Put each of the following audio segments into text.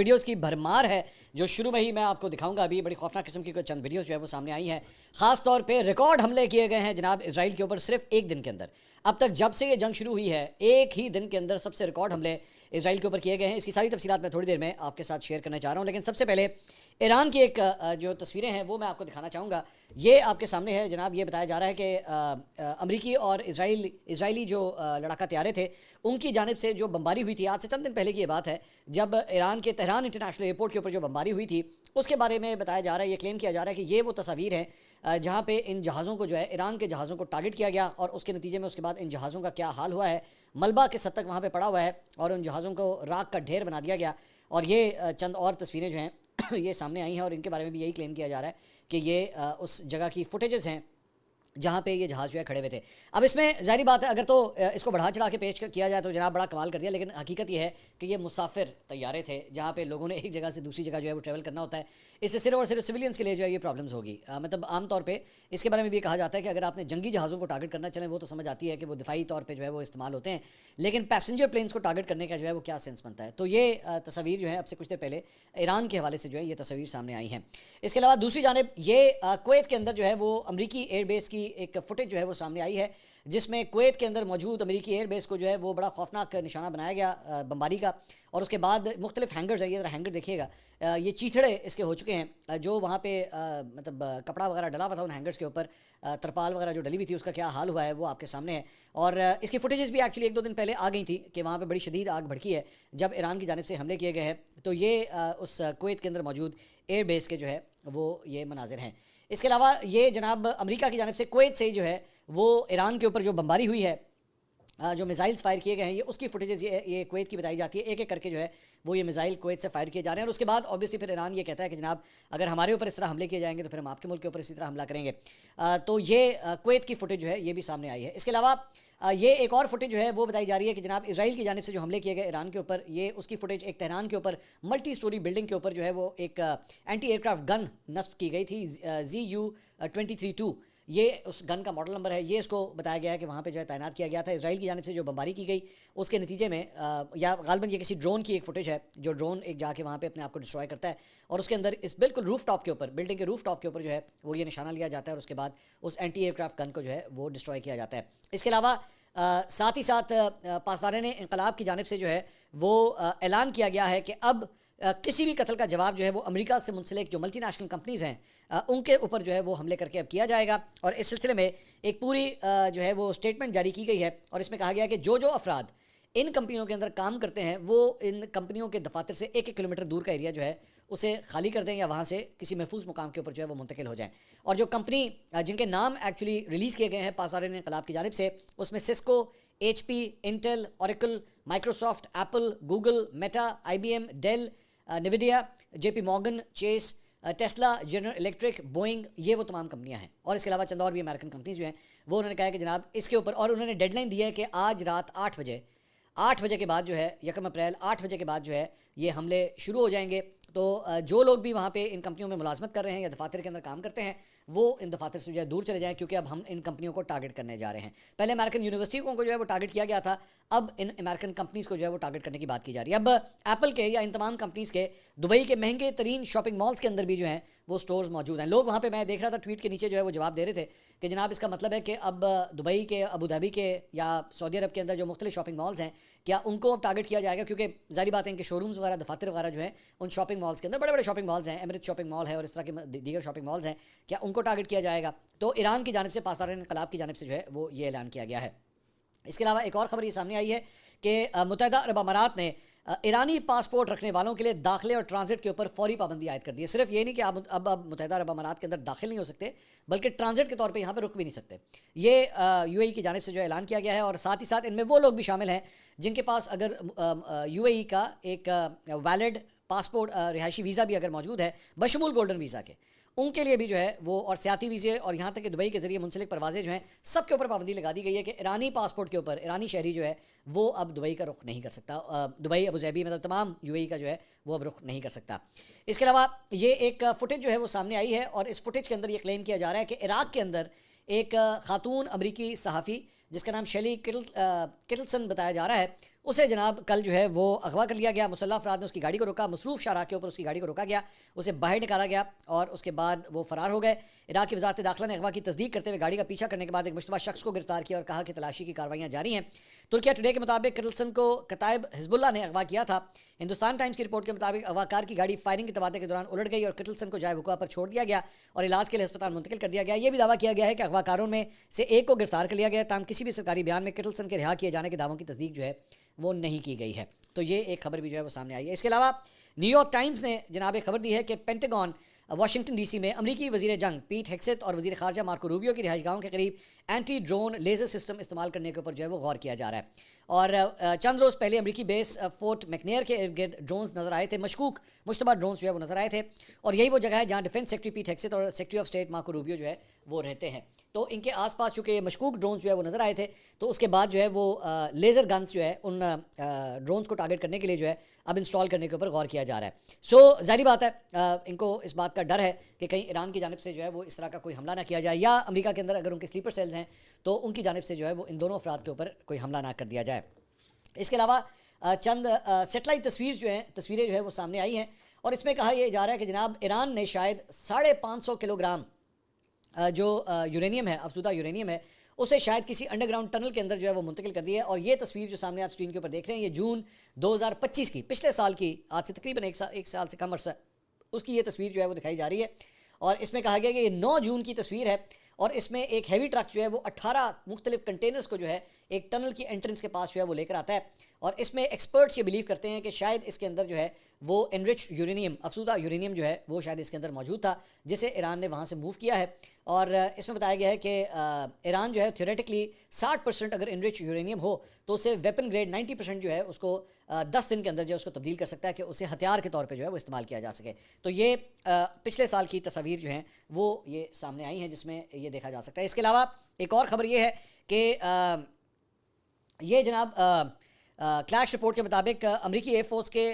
Videos کی بھرمار ہے جو شروع میں ہی میں آپ کو دکھاؤں گا. ابھی بڑی خوفناک قسم کی چند ویڈیوز جو ہے وہ سامنے آئی ہیں. خاص طور پہ ریکارڈ حملے کیے گئے ہیں جناب اسرائیل کے اوپر صرف ایک دن کے اندر. اب تک جب سے یہ جنگ شروع ہوئی ہے ایک ہی دن کے اندر سب سے ریکارڈ حملے اسرائیل کے اوپر کیے گئے ہیں. اس کی ساری تفصیلات میں تھوڑی دیر میں آپ کے ساتھ شیئر کرنا چاہ رہا ہوں, لیکن سب سے پہلے ایران کی ایک جو تصویریں ہیں وہ میں آپ کو دکھانا چاہوں گا. یہ آپ کے سامنے ہے جناب. یہ بتایا جا رہا ہے کہ امریکی اور اسرائیلی جو لڑاکا طیارے تھے ان کی جانب سے جو بمباری ہوئی تھی آج سے چند دن پہلے کی یہ بات ہے, جب ایران کے تہران انٹرنیشنل ایئرپورٹ کے اوپر جو بمباری ہوئی تھی اس کے بارے میں بتایا جا رہا ہے, یہ کلیم کیا جا رہا ہے کہ یہ وہ تصاویر ہیں جہاں پہ ان جہازوں کو جو ہے ایران کے جہازوں کو ٹارگٹ کیا گیا اور اس کے نتیجے میں اس کے بعد ان جہازوں کا کیا حال ہوا ہے. ملبہ کس حد تک وہاں پہ پڑا ہوا ہے اور ان جہازوں کو راکھ کا ڈھیر بنا دیا گیا. اور یہ چند اور تصویریں جو ہیں یہ سامنے آئی ہیں اور ان کے بارے میں بھی یہی کلیم کیا جا رہا ہے کہ یہ اس جگہ کی فوٹیجز ہیں جہاں پہ یہ جہاز جو ہے کھڑے ہوئے تھے. اب اس میں ظاہری بات ہے اگر تو اس کو بڑھا چڑھا کے پیش کیا جائے تو جناب بڑا کمال کر دیا, لیکن حقیقت یہ ہے کہ یہ مسافر طیارے تھے جہاں پہ لوگوں نے ایک جگہ سے دوسری جگہ جو ہے وہ ٹریول کرنا ہوتا ہے. اس سے صرف اور صرف سویلینز کے لیے جو ہے یہ پرابلمز ہوگی. مطلب عام طور پہ اس کے بارے میں بھی کہا جاتا ہے کہ اگر آپ نے جنگی جہازوں کو ٹارگٹ کرنا چلیں وہ تو سمجھ آتی ہے کہ وہ دفاعی طور پہ جو ہے وہ استعمال ہوتے ہیں, لیکن پیسنجر پلینز کو ٹارگٹ کرنے کا جو ہے وہ کیا سینس بنتا ہے. تو یہ تصاویر جو ہے اب سے کچھ دیر پہلے ایران کے حوالے سے جو ہے یہ تصاویر سامنے آئی ہیں. اس کے علاوہ دوسری جانب یہ کویت کے اندر جو ہے وہ امریکی ایئر بیس کی ایک فوٹیج جو ہے وہ سامنے آئی ہے جس میں کویت کے اندر موجود امریکی ایئر بیس کو جو ہے وہ بڑا خوفناک نشانہ بنایا گیا بمباری کا. اور اس کے بعد مختلف ہینگرز ہیں, یہ ذرا ہینگر دیکھیے گا, یہ چیتھڑے اس کے ہو چکے ہیں جو وہاں پہ مطلب کپڑا وغیرہ ڈلا ہوا تھا ان ہینگرز کے اوپر, ترپال وغیرہ جو ڈلی ہوئی تھی اس کا کیا حال ہوا ہے وہ آپ کے سامنے ہے. اور اس کی فوٹیجز بھی ایکچولی ایک دو دن پہلے آ گئی تھی کہ وہاں پہ بڑی شدید آگ بھڑکی ہے جب ایران کی جانب سے حملے کیے گئے ہیں. تو یہ اس کویت کے اندر موجود ایئر بیس کے جو ہے وہ یہ مناظر ہیں. اس کے علاوہ یہ جناب امریکہ کی جانب سے کویت سے جو ہے وہ ایران کے اوپر جو بمباری ہوئی ہے, جو میزائلز فائر کیے گئے ہیں, یہ اس کی فوٹیجز یہ کویت کی بتائی جاتی ہے. ایک ایک کر کے جو ہے وہ یہ میزائل کویت سے فائر کیے جا رہے ہیں. اور اس کے بعد اوبیسلی پھر ایران یہ کہتا ہے کہ جناب اگر ہمارے اوپر اس طرح حملے کیے جائیں گے تو پھر ہم آپ کے ملک کے اوپر اسی طرح حملہ کریں گے. تو یہ کویت کی فوٹیج جو ہے یہ بھی سامنے آئی ہے. اس کے علاوہ یہ ایک اور فوٹیج جو ہے وہ بتائی جا رہی ہے کہ جناب اسرائیل کی جانب سے جو حملے کیے گئے ایران کے اوپر, یہ اس کی فوٹیج ایک تہران کے اوپر ملٹی سٹوری بلڈنگ کے اوپر جو ہے وہ ایک اینٹی ایئر کرافٹ گن نصب کی گئی تھی ZU-232. یہ اس گن کا ماڈل نمبر ہے. یہ اس کو بتایا گیا ہے کہ وہاں پہ جو ہے تعینات کیا گیا تھا. اسرائیل کی جانب سے جو بمباری کی گئی اس کے نتیجے میں یا غالباً یہ کسی ڈرون کی ایک فوٹیج ہے جو ڈرون ایک جا کے وہاں پہ اپنے آپ کو ڈسٹرائے کرتا ہے اور اس کے اندر اس بالکل روف ٹاپ کے اوپر, بلڈنگ کے روف ٹاپ کے اوپر جو ہے وہ یہ نشانہ لیا جاتا ہے اور اس کے بعد اس اینٹی ایئر کرافٹ گن کو جو ہے وہ ڈسٹرائے کیا جاتا ہے. اس کے علاوہ ساتھ ہی ساتھ پاسداران انقلاب کی جانب سے جو ہے وہ اعلان کیا گیا ہے کہ اب کسی بھی قتل کا جواب جو ہے وہ امریکہ سے منسلک جو ملٹی نیشنل کمپنیز ہیں ان کے اوپر جو ہے وہ حملے کر کے اب کیا جائے گا. اور اس سلسلے میں ایک پوری جو ہے وہ اسٹیٹمنٹ جاری کی گئی ہے اور اس میں کہا گیا کہ جو افراد ان کمپنیوں کے اندر کام کرتے ہیں وہ ان کمپنیوں کے دفاتر سے 1 کلومیٹر دور کا ایریا جو ہے اسے خالی کر دیں یا وہاں سے کسی محفوظ مقام کے اوپر جو ہے وہ منتقل ہو جائیں. اور جو کمپنی جن کے نام ایکچولی ریلیز کیے گئے ہیں پاسداران انقلاب کی جانب سے اس میں Cisco, HP, Intel, Oracle, Microsoft, Apple, Google, Meta, IBM, Dell, Nvidia, JP Morgan Chase, Tesla, General Electric, Boeing, یہ وہ تمام کمپنیاں ہیں. اور اس کے علاوہ چند اور بھی امریکن کمپنیز جو ہیں وہ انہوں نے کہا ہے کہ جناب اس کے اوپر, اور انہوں نے ڈیڈ لائن دی ہے کہ آج رات 8 بجے کے بعد جو ہے 1 اپریل 8 بجے کے بعد جو ہے یہ حملے شروع ہو جائیں گے. تو جو لوگ بھی وہاں پہ ان کمپنیوں میں ملازمت کر رہے ہیں یا دفاتر کے اندر کام کرتے ہیں وہ ان دفاتر سے جو ہے دور چلے جائیں کیونکہ اب ہم ان کمپنیوں کو ٹارگٹ کرنے جا رہے ہیں. پہلے امریکن یونیورسٹیوں کو جو ہے وہ ٹارگٹ کیا گیا تھا, اب ان امریکن کمپنیز کو جو ہے وہ ٹارگٹ کرنے کی بات کی جا رہی ہے. اب ایپل کے یا ان تمام کمپنیز کے دبئی کے مہنگے ترین شاپنگ مالز کے اندر بھی جو ہیں وہ سٹورز موجود ہیں. لوگ وہاں پہ, میں دیکھ رہا تھا ٹویٹ کے نیچے جو ہے وہ جواب دے رہے تھے کہ جناب اس کا مطلب ہے کہ اب دبئی کے, ابو دھابی کے یا سعودی عرب کے اندر جو مختلف شاپنگ مالز ہیں کیا ان کو اب ٹارگٹ کیا جائے گا, کیونکہ ظاہری بات ہے کہ شو رومز وغیرہ, دفاتر وغیرہ جو ہیں ان شاپنگ مالز کے اندر, بڑے بڑے شاپنگ مالز ہیں, ایمریٹ شاپنگ مال ہے اور اس طرح کے دیگر شاپنگ مالز ہیں, کیا ان کو ٹارگٹ کیا جائے گا. تو ایران کی جانب سے پاسداران انقلاب کی جانب سے جو ہے وہ یہ اعلان کیا گیا ہے. اس کے علاوہ ایک اور خبر یہ سامنے آئی ہے کہ متحدہ عرب امارات نے ایرانی پاسپورٹ رکھنے والوں کے لیے داخلے اور ٹرانزٹ کے اوپر فوری پابندی عائد کر دی ہے. صرف یہ نہیں کہ اب متحدہ عرب امارات کے اندر داخل نہیں ہو سکتے بلکہ ٹرانزٹ کے طور پہ یہاں پہ رک بھی نہیں سکتے. یہ UAE کی جانب سے جو اعلان کیا گیا ہے. اور ساتھ ہی ساتھ ان میں وہ لوگ بھی شامل ہیں جن کے پاس اگر UAE کا ایک ویلڈ پاسپورٹ رہائشی ویزا بھی اگر موجود ہے بشمول گولڈن ویزا کے, ان کے لیے بھی جو ہے وہ, اور سیاحتی ویزے اور یہاں تک کہ دبئی کے ذریعے منسلک پروازیں جو ہیں سب کے اوپر پابندی لگا دی گئی ہے کہ ایرانی پاسپورٹ کے اوپر ایرانی شہری جو ہے وہ اب دبئی کا رخ نہیں کر سکتا, دبئی, ابو ظہبی, مطلب تمام UAE کا جو ہے وہ اب رخ نہیں کر سکتا. اس کے علاوہ یہ ایک فوٹیج جو ہے وہ سامنے آئی ہے اور اس فوٹیج کے اندر یہ کلیم کیا جا رہا ہے کہ عراق کے اندر ایک خاتون امریکی صحافی جس کا نام شیلی کٹلسن بتایا جا رہا ہے, اسے جناب کل جو ہے وہ اغوا کر لیا گیا. مسلح افراد نے اس کی گاڑی کو روکا, مصروف شاہراہ کے اوپر اس کی گاڑی کو روکا گیا, اسے باہر نکالا گیا اور اس کے بعد وہ فرار ہو گئے. عراق کی وزارت داخلہ نے اغوا کی تصدیق کرتے ہوئے گاڑی کا پیچھا کرنے کے بعد ایک مشتبہ شخص کو گرفتار کیا اور کہا کہ تلاشی کی کارروائیاں جاری ہیں. ترکیہ ٹوڈے کے مطابق کٹلسن کو کتائب حزب اللہ نے اغوا کیا تھا. ہندوستان ٹائمز کی رپورٹ کے مطابق اغوا کار کی گاڑی فائرنگ کے تبادلے کے دوران الٹ گئی اور کٹلسن کو جائے وقوع پر چھوڑ دیا گیا اور علاج کے لیے ہسپتال منتقل کر دیا گیا. یہ بھی دعویٰ کیا گیا ہے کہ اغوا کاروں میں سے ایک کو گرفتار کر لیا گیا, تاہم کسی بھی سرکاری بیان میں کٹلسن کے رہا کیے جانے کے دعووں کی تصدیق جو ہے وہ نہیں کی گئی ہے. تو یہ ایک خبر بھی جو ہے وہ سامنے آئی ہے. اس کے علاوہ نیو یارک ٹائمز نے جناب ایک خبر دی ہے کہ پینٹاگون واشنگٹن ڈی سی میں امریکی وزیر جنگ پیٹ ہیگسیت اور وزیر خارجہ مارکو روبیو کی رہائش گاہوں کے قریب اینٹی ڈرون لیزر سسٹم استعمال کرنے کے اوپر جو ہے وہ غور کیا جا رہا ہے. اور چند روز پہلے امریکی بیس فورٹ میکنیئر کے ارد گرد ڈرونز نظر آئے تھے, مشتبہ ڈرونز جو ہے وہ نظر آئے تھے, اور یہی وہ جگہ ہے جہاں ڈیفنس سیکرٹری پیٹ ہیگسیت اور secretary of state Marco Rubio جو ہے وہ رہتے ہیں. تو ان کے آس پاس چونکہ مشکوک ڈرونز جو ہے وہ نظر آئے تھے, تو اس کے بعد جو ہے وہ لیزر گنز جو ہے ان ڈرونز کو ٹارگٹ کرنے کے لیے جو ہے اب انسٹال کرنے کے اوپر غور کیا جا رہا ہے. سو ظاہری بات ہے ان کو اس بات کا ڈر ہے کہ کہیں ایران کی جانب سے جو ہے وہ اس طرح کا کوئی حملہ نہ کیا جائے, یا امریکہ کے اندر اگر ان کے سلیپر سیلز ہیں تو ان کی جانب سے جو ہے وہ ان دونوں افراد کے اوپر کوئی حملہ نہ کر دیا جائے. اس کے علاوہ چند سیٹلائٹ تصویریں جو ہے وہ سامنے آئی ہیں, اور اس میں کہا یہ جا رہا ہے کہ جناب ایران نے شاید 550 کلو گرام جو یورینیم ہے, افزودہ یورینیم ہے, اسے شاید کسی انڈر گراؤنڈ ٹنل کے اندر جو ہے وہ منتقل کر دیا ہے. اور یہ تصویر جو سامنے آپ اسکرین کے اوپر دیکھ رہے ہیں یہ جون 2025 کی, پچھلے سال کی, آج سے تقریباً ایک سال سے کم عرصہ اس کی یہ تصویر جو ہے وہ دکھائی جا رہی ہے. اور اس میں کہا گیا کہ یہ 9 جون کی تصویر ہے, اور اس میں ایک ہیوی ٹرک جو ہے وہ 18 مختلف کنٹینرز کو جو ہے ایک ٹنل کی انٹرنس کے پاس جو ہے وہ لے کر آتا ہے. اور اس میں ایکسپرٹس یہ بلیو کرتے ہیں کہ شاید اس کے اندر جو ہے وہ انرچ یورینیم, افزودہ یورینیم جو ہے وہ شاید اس کے اندر موجود تھا, جسے ایران نے وہاں سے موو کیا ہے. اور اس میں بتایا گیا ہے کہ ایران جو ہے تھیوریٹکلی 60% اگر انرچ یورینیم ہو تو اسے ویپن گریڈ 90% جو ہے اس کو 10 دن کے اندر جو ہے اس کو تبدیل کر سکتا ہے کہ اسے ہتھیار کے طور پہ جو ہے وہ استعمال کیا جا سکے. تو یہ پچھلے سال کی تصاویر جو ہیں وہ یہ سامنے آئی ہیں جس میں یہ دیکھا جا سکتا ہے. اس کے علاوہ ایک اور خبر یہ ہے کہ یہ جناب کلیش رپورٹ کے مطابق امریکی ایئر فورس کے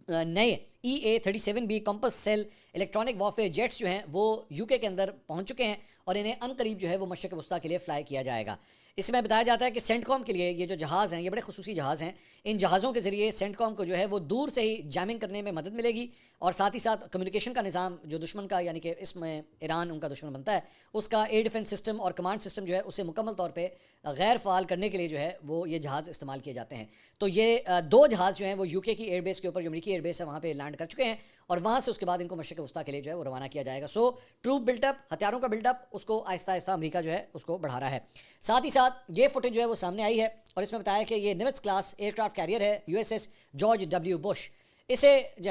نئے EA-37B کمپس سیل الیکٹرانک وارفیئر جیٹس جو ہیں وہ UK کے اندر پہنچ چکے ہیں, اور انہیں ان قریب جو ہے وہ مشرق وسطیٰ کے لیے فلائی کیا جائے گا. اس میں بتایا جاتا ہے کہ سینٹ کام کے لیے یہ جو جہاز ہیں یہ بڑے خصوصی جہاز ہیں. ان جہازوں کے ذریعے سینٹ کام کو جو ہے وہ دور سے ہی جیمنگ کرنے میں مدد ملے گی, اور ساتھ ہی ساتھ کمیونیکیشن کا نظام جو دشمن کا, یعنی کہ اس میں ایران ان کا دشمن بنتا ہے, اس کا ایئر ڈیفنس سسٹم اور کمانڈ سسٹم جو ہے اسے مکمل طور پہ غیر فعال کرنے کے لیے جو ہے وہ یہ جہاز استعمال کیے جاتے ہیں. تو یہ 2 جہاز جو ہیں وہ UK کی ایئر بیس کے اوپر, جو امریکی ایئر بیس ہے وہاں پہ لینڈ کر چکے ہیں, اور وہاں سے اس کے بعد ان کو مشرق وسطیٰ کے لیے جو ہے وہ روانہ کیا جائے گا. سو ٹروپ بلٹ اپ, ہتھیاروں کا بلٹ اپ, اس کو آہستہ آہستہ امریکہ جو ہے اس کو بڑھا رہا ہے. ساتھ ہی ساتھ یہ فوٹیج جو ہے وہ سامنے آئی ہے, اور اس میں بتایا کہ یہ نیمٹس کلاس ایئر کرافٹ کیریئر ہے USS جارج W بش. اسے